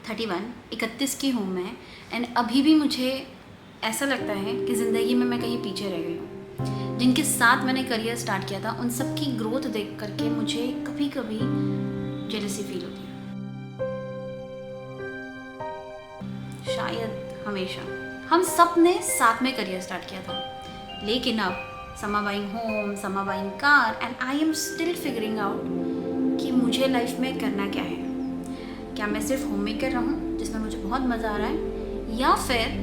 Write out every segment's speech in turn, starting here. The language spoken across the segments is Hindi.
31 की हूँ मैं, एंड अभी भी मुझे ऐसा लगता है कि ज़िंदगी में मैं कहीं पीछे रह गई हूँ। जिनके साथ मैंने करियर स्टार्ट किया था उन सब की ग्रोथ देख करके मुझे कभी कभी जेलसी फील होती है। शायद हमेशा हम सब ने साथ में करियर स्टार्ट किया था, लेकिन अब some are buying home, some are buying car, and I am still figuring out कि मुझे लाइफ में करना क्या है। क्या मैं सिर्फ होम मेकर रहूँ जिसमें मुझे बहुत मज़ा आ रहा है, या फिर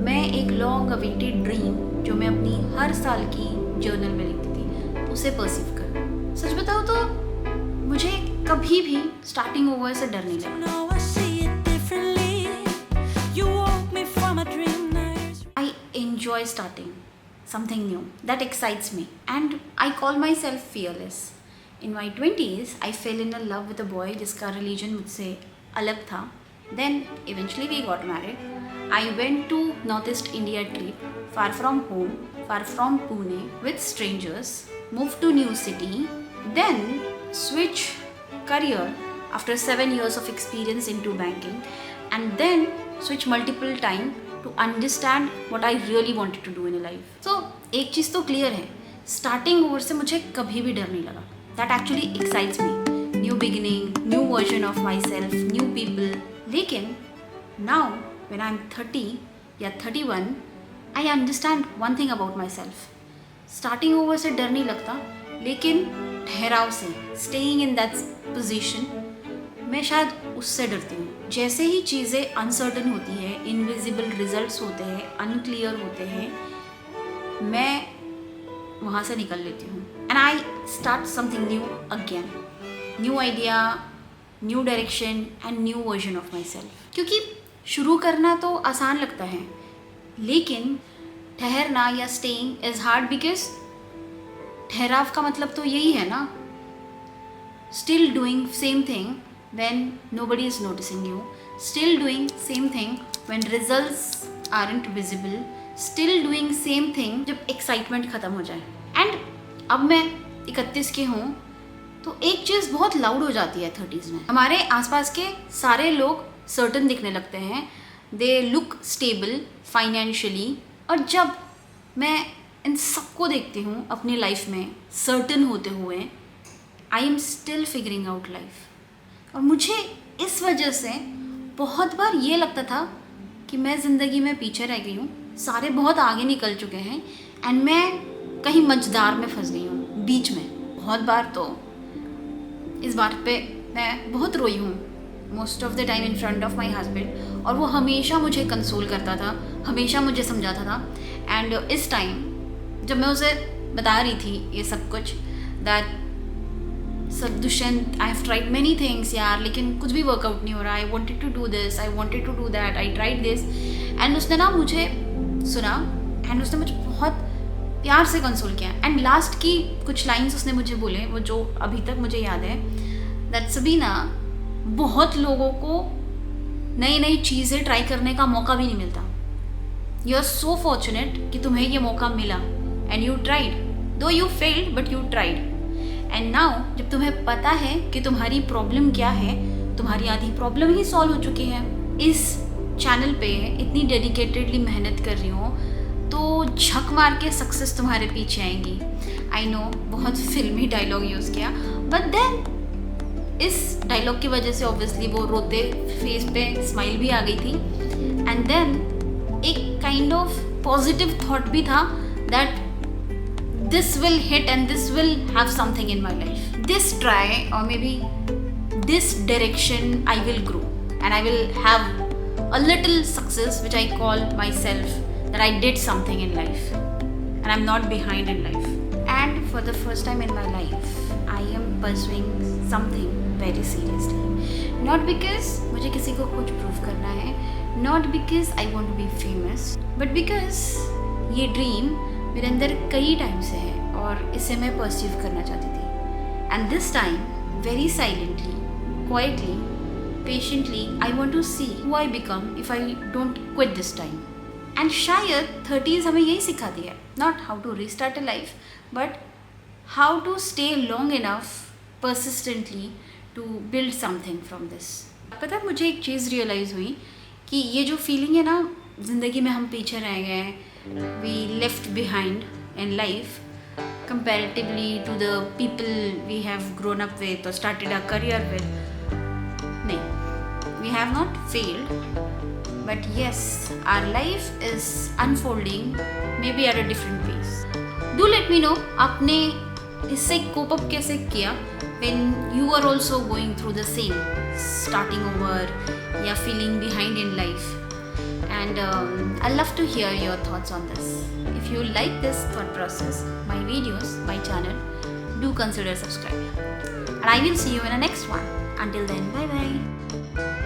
मैं एक लॉन्ग अवेटेड ड्रीम जो मैं अपनी हर साल की जर्नल में लिखती थी उसे परसीव करूँ। सच बताओ तो मुझे कभी भी स्टार्टिंग ओवर से डर नहीं लगा। I enjoy starting something new that excites me, and I call myself fearless. In my 20s, I fell in love with a boy जिसका religion मुझसे अलग था. Then eventually we got married. I went to Northeast India trip, far from home, far from Pune, with strangers, moved to new city, then switch career after 7 years of experience into banking, and then switch multiple time to understand what I really wanted to do in life. So एक चीज़ तो clear है, starting over से मुझे कभी भी डर नहीं लगा. That actually excites me. New beginning, new version of myself, new people. लेकिन now when I'm 30 या 31, I understand one thing about myself. Starting over से डर नहीं लगता, लेकिन ठहराव से, staying in that position, मैं शायद उससे डरती हूँ। जैसे ही चीज़ें अनसर्टन होती है, इनविजिबल रिजल्ट्स होते हैं, अनक्लियर होते हैं, मैं वहाँ से निकल लेती हूँ, and I start something new again, new idea, new direction and new version of my self. क्योंकि शुरू करना तो आसान लगता है, लेकिन ठहरना या स्टेइंग इज़ हार्ड, बिकॉज ठहराव का मतलब तो यही है ना, still doing same thing when nobody is noticing you, still doing same thing when results aren't visible, still doing same thing जब excitement ख़त्म हो जाए। And अब मैं 31 की हूँ तो एक चीज़ बहुत लाउड हो जाती है 30s में। हमारे आसपास के सारे लोग सर्टन दिखने लगते हैं, दे लुक स्टेबल फाइनेंशियली, और जब मैं इन सबको देखती हूँ अपनी लाइफ में सर्टन होते हुए, I am still figuring out life. और मुझे इस वजह से बहुत बार ये लगता था कि मैं ज़िंदगी में पीछे रह गई हूँ, सारे बहुत आगे निकल चुके हैं, एंड मैं कहीं मझदार में फंस गई हूँ बीच में। बहुत बार तो इस बात पे मैं बहुत रोई हूँ, most of the time in front of my husband, और वो हमेशा मुझे कंसोल करता था, हमेशा मुझे समझाता था। एंड इस टाइम जब मैं उसे बता रही थी ये सब कुछ, दैट सब Dushyant, I have tried many things यार, लेकिन कुछ भी वर्कआउट नहीं हो रहा, I wanted to do this, I wanted to do that, I tried this, and उसने ना मुझे सुना, एंड उसने मुझे बहुत प्यार से कंसोल किया। एंड लास्ट की कुछ लाइन्स उसने मुझे बोले, वो जो अभी तक मुझे याद है, दैट सबीना, बहुत लोगों को नई नई चीज़ें ट्राई करने का मौका भी नहीं मिलता, यू आर सो फॉर्चुनेट कि तुम्हें ये मौका मिला, एंड यू ट्राइड, दो you failed but you tried. And now जब तुम्हें पता है कि तुम्हारी प्रॉब्लम क्या है, तुम्हारी आधी प्रॉब्लम ही सॉल्व हो चुकी है। इस चैनल पे इतनी डेडिकेटेडली मेहनत कर रही हो तो झक मार के सक्सेस तुम्हारे पीछे आएंगी। आई नो बहुत फिल्मी डायलॉग यूज़ किया, बट देन इस डायलॉग की वजह से ऑब्वियसली वो रोते फेस पे स्माइल भी आ गई थी, एंड देन एक काइंड ऑफ पॉजिटिव थॉट भी था that this will hit and this will have something in my life. This try, or maybe this direction, I will grow and I will have a little success which I call myself that I did something in life and I'm not behind in life. And for the first time in my life, I am pursuing something very seriously. Not because मुझे किसी को कुछ prove करना है, not because I want to be famous, but because ये dream मेरे अंदर कई टाइम से है और इसे मैं परसीव करना चाहती थी। And this time very silently, quietly, patiently, I want to see who I become if I don't quit this time. And शायद 30s हमें यही सिखाती है, not how to restart a life, but how to stay long enough persistently to build something from this. पता है मुझे एक चीज़ रियलाइज़ हुई कि ये जो फीलिंग है ना, ज़िंदगी में हम पीछे रह गए, we left behind in life comparatively to the people we have grown up with और स्टार्टेड आवर करियर विद. नहीं, we have not failed, but yes, our life is unfolding maybe at a different pace. Do let me know आपने इससे कोप अप कैसे किया when you are also going through the same starting over या feeling behind in life. And I'd love to hear your thoughts on this. If you like this thought process, my videos, my channel, do consider subscribing. And I will see you in the next one. Until then, bye bye.